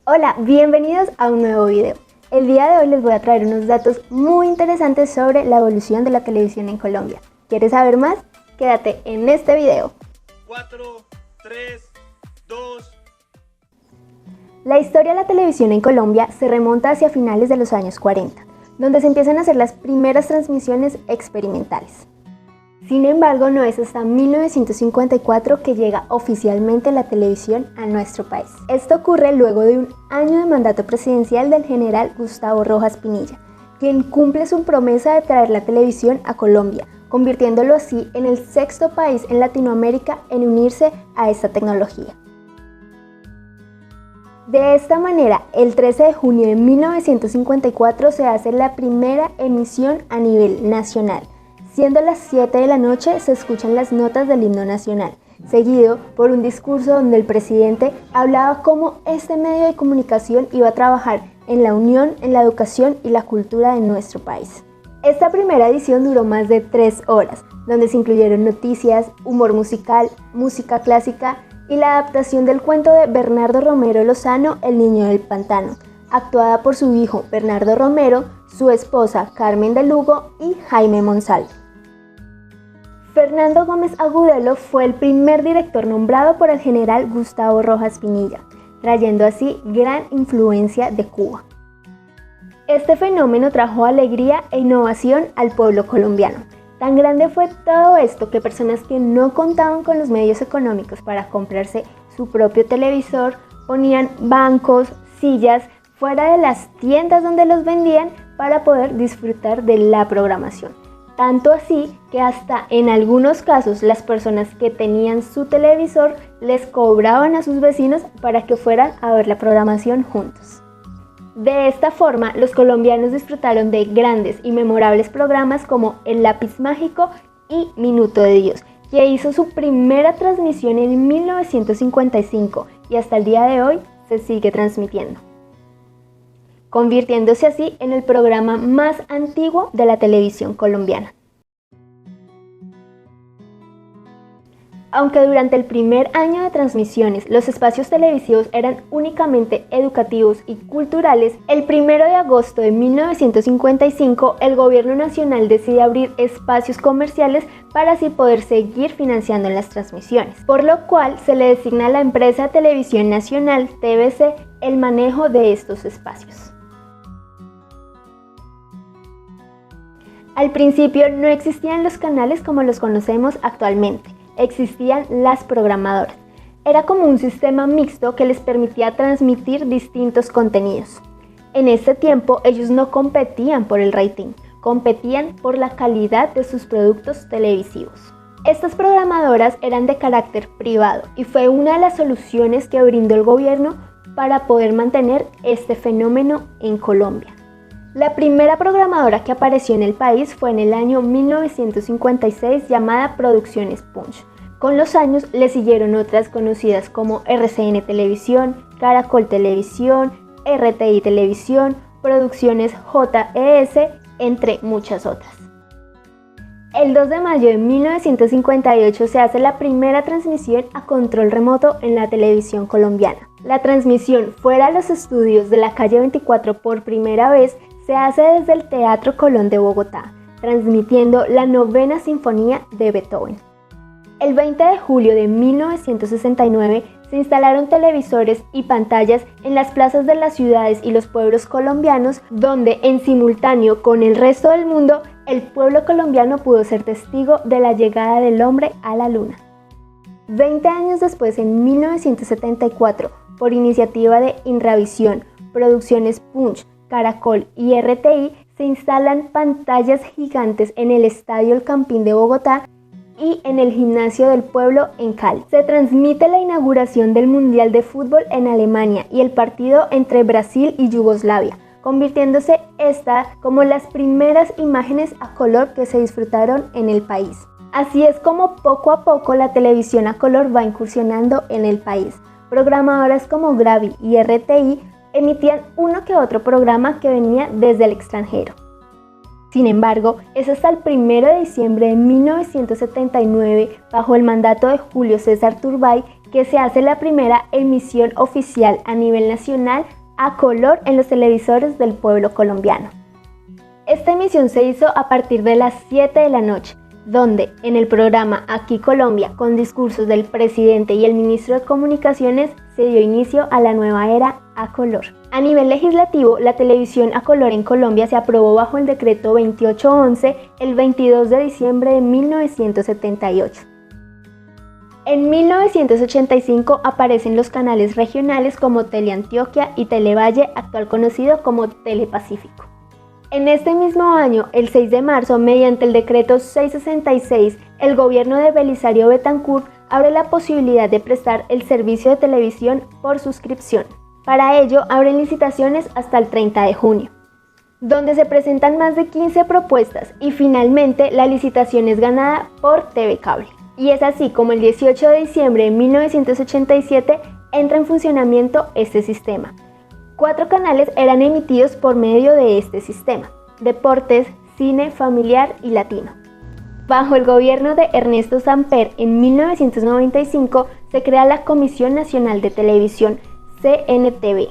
Hola, bienvenidos a un nuevo video. El día de hoy les voy a traer unos datos muy interesantes sobre la evolución de la televisión en Colombia. ¿Quieres saber más? Quédate en este video. 4, 3, 2. La historia de la televisión en Colombia se remonta hacia finales de los años 40, donde se empiezan a hacer las primeras transmisiones experimentales. Sin embargo, no es hasta 1954 que llega oficialmente la televisión a nuestro país. Esto ocurre luego de un año de mandato presidencial del general Gustavo Rojas Pinilla, quien cumple su promesa de traer la televisión a Colombia, convirtiéndolo así en el sexto país en Latinoamérica en unirse a esta tecnología. De esta manera, el 13 de junio de 1954 se hace la primera emisión a nivel nacional. Siendo las 7 de la noche, se escuchan las notas del himno nacional, seguido por un discurso donde el presidente hablaba cómo este medio de comunicación iba a trabajar en la unión, en la educación y la cultura de nuestro país. Esta primera edición duró más de 3 horas, donde se incluyeron noticias, humor musical, música clásica y la adaptación del cuento de Bernardo Romero Lozano, El niño del pantano, actuada por su hijo Bernardo Romero, su esposa Carmen de Lugo y Jaime Monsalve. Fernando Gómez Agudelo fue el primer director nombrado por el general Gustavo Rojas Pinilla, trayendo así gran influencia de Cuba. Este fenómeno trajo alegría e innovación al pueblo colombiano. Tan grande fue todo esto que personas que no contaban con los medios económicos para comprarse su propio televisor ponían bancos, sillas fuera de las tiendas donde los vendían para poder disfrutar de la programación. Tanto así que hasta en algunos casos las personas que tenían su televisor les cobraban a sus vecinos para que fueran a ver la programación juntos. De esta forma, los colombianos disfrutaron de grandes y memorables programas como El Lápiz Mágico y Minuto de Dios, que hizo su primera transmisión en 1955 y hasta el día de hoy se sigue transmitiendo, convirtiéndose así en el programa más antiguo de la televisión colombiana. Aunque durante el primer año de transmisiones los espacios televisivos eran únicamente educativos y culturales, el 1 de agosto de 1955 el gobierno nacional decide abrir espacios comerciales para así poder seguir financiando las transmisiones, por lo cual se le designa a la empresa Televisión Nacional, TVC, el manejo de estos espacios. Al principio no existían los canales como los conocemos actualmente. Existían las programadoras. Era como un sistema mixto que les permitía transmitir distintos contenidos. En este tiempo ellos no competían por el rating, competían por la calidad de sus productos televisivos. Estas programadoras eran de carácter privado y fue una de las soluciones que brindó el gobierno para poder mantener este fenómeno en Colombia. La primera programadora que apareció en el país fue en el año 1956 llamada Producciones Punch. Con los años le siguieron otras conocidas como RCN Televisión, Caracol Televisión, RTI Televisión, Producciones JES, entre muchas otras. El 2 de mayo de 1958 se hace la primera transmisión a control remoto en la televisión colombiana. La transmisión fuera de los estudios de la calle 24 por primera vez se hace desde el Teatro Colón de Bogotá, transmitiendo la Novena Sinfonía de Beethoven. El 20 de julio de 1969 se instalaron televisores y pantallas en las plazas de las ciudades y los pueblos colombianos, donde en simultáneo con el resto del mundo, el pueblo colombiano pudo ser testigo de la llegada del hombre a la luna. 20 años después, en 1974, por iniciativa de Inravisión, Producciones Punch, Caracol y RTI, se instalan pantallas gigantes en el Estadio El Campín de Bogotá y en el Gimnasio del Pueblo en Cali. Se transmite la inauguración del Mundial de Fútbol en Alemania y el partido entre Brasil y Yugoslavia, convirtiéndose esta como las primeras imágenes a color que se disfrutaron en el país. Así es como poco a poco la televisión a color va incursionando en el país. Programadoras como Gravi y RTI emitían uno que otro programa que venía desde el extranjero. Sin embargo, es hasta el 1 de diciembre de 1979, bajo el mandato de Julio César Turbay, que se hace la primera emisión oficial a nivel nacional a color en los televisores del pueblo colombiano. Esta emisión se hizo a partir de las 7 de la noche, donde en el programa Aquí Colombia, con discursos del presidente y el ministro de Comunicaciones, se dio inicio a la nueva era a color. A nivel legislativo, la televisión a color en Colombia se aprobó bajo el decreto 2811 el 22 de diciembre de 1978. En 1985 aparecen los canales regionales como Teleantioquia y Televalle, actual conocido como Telepacífico. En este mismo año, el 6 de marzo, mediante el decreto 666, el gobierno de Belisario Betancur abre la posibilidad de prestar el servicio de televisión por suscripción. Para ello, abren licitaciones hasta el 30 de junio, donde se presentan más de 15 propuestas y finalmente la licitación es ganada por TV Cable. Y es así como el 18 de diciembre de 1987 entra en funcionamiento este sistema. 4 canales eran emitidos por medio de este sistema: deportes, cine, familiar y latino. Bajo el gobierno de Ernesto Samper, en 1995 se crea la Comisión Nacional de Televisión, CNTV.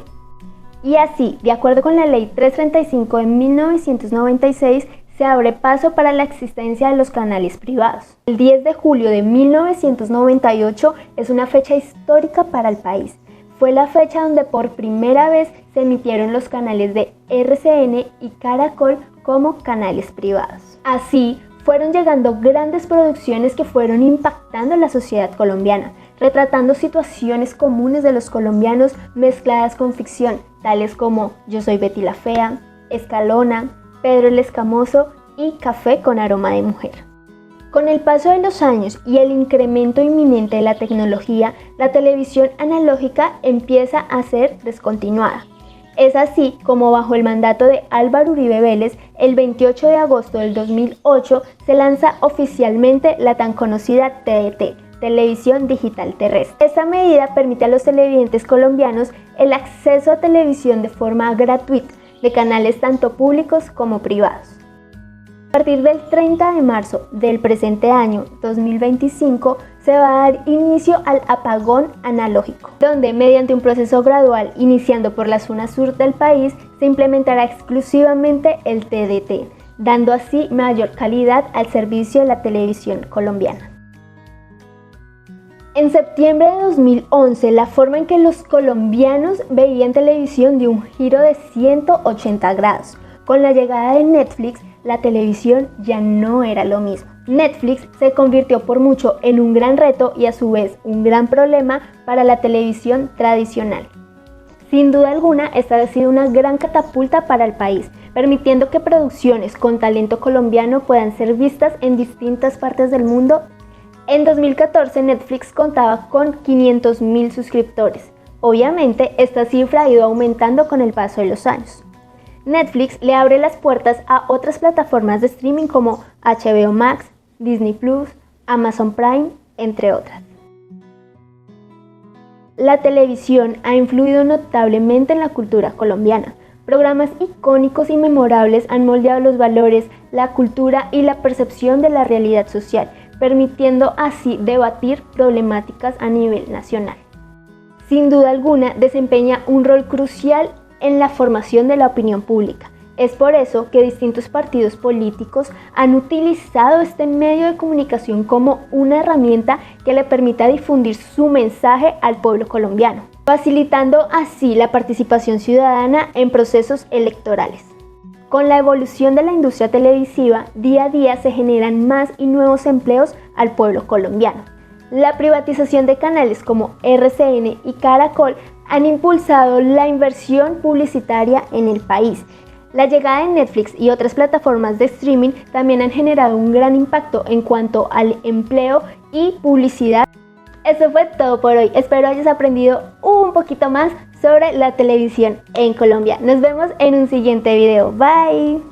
Y así, de acuerdo con la Ley 335 de 1996, se abre paso para la existencia de los canales privados. El 10 de julio de 1998 es una fecha histórica para el país. Fue la fecha donde por primera vez se emitieron los canales de RCN y Caracol como canales privados. Así, fueron llegando grandes producciones que fueron impactando la sociedad colombiana, retratando situaciones comunes de los colombianos mezcladas con ficción, tales como Yo soy Betty la Fea, Escalona, Pedro el Escamoso y Café con aroma de mujer. Con el paso de los años y el incremento inminente de la tecnología, la televisión analógica empieza a ser descontinuada. Es así como bajo el mandato de Álvaro Uribe Vélez, el 28 de agosto del 2008 se lanza oficialmente la tan conocida TDT, Televisión Digital Terrestre. Esta medida permite a los televidentes colombianos el acceso a televisión de forma gratuita, de canales tanto públicos como privados. A partir del 30 de marzo del presente año 2025 se va a dar inicio al apagón analógico, donde mediante un proceso gradual iniciando por la zona sur del país se implementará exclusivamente el TDT, dando así mayor calidad al servicio de la televisión colombiana. En septiembre de 2011, la forma en que los colombianos veían televisión dio un giro de 180 grados. Con la llegada de Netflix, la televisión ya no era lo mismo. Netflix se convirtió por mucho en un gran reto y a su vez un gran problema para la televisión tradicional. Sin duda alguna, esta ha sido una gran catapulta para el país, permitiendo que producciones con talento colombiano puedan ser vistas en distintas partes del mundo. En 2014, Netflix contaba con 500.000 suscriptores. Obviamente, esta cifra ha ido aumentando con el paso de los años. Netflix le abre las puertas a otras plataformas de streaming como HBO Max, Disney Plus, Amazon Prime, entre otras. La televisión ha influido notablemente en la cultura colombiana. Programas icónicos y memorables han moldeado los valores, la cultura y la percepción de la realidad social, permitiendo así debatir problemáticas a nivel nacional. Sin duda alguna, desempeña un rol crucial en la formación de la opinión pública. Es por eso que distintos partidos políticos han utilizado este medio de comunicación como una herramienta que le permita difundir su mensaje al pueblo colombiano, facilitando así la participación ciudadana en procesos electorales. Con la evolución de la industria televisiva, día a día se generan más y nuevos empleos al pueblo colombiano. La privatización de canales como RCN y Caracol han impulsado la inversión publicitaria en el país. La llegada de Netflix y otras plataformas de streaming también han generado un gran impacto en cuanto al empleo y publicidad. Eso fue todo por hoy. Espero hayas aprendido un poquito más sobre la televisión en Colombia. Nos vemos en un siguiente video. Bye.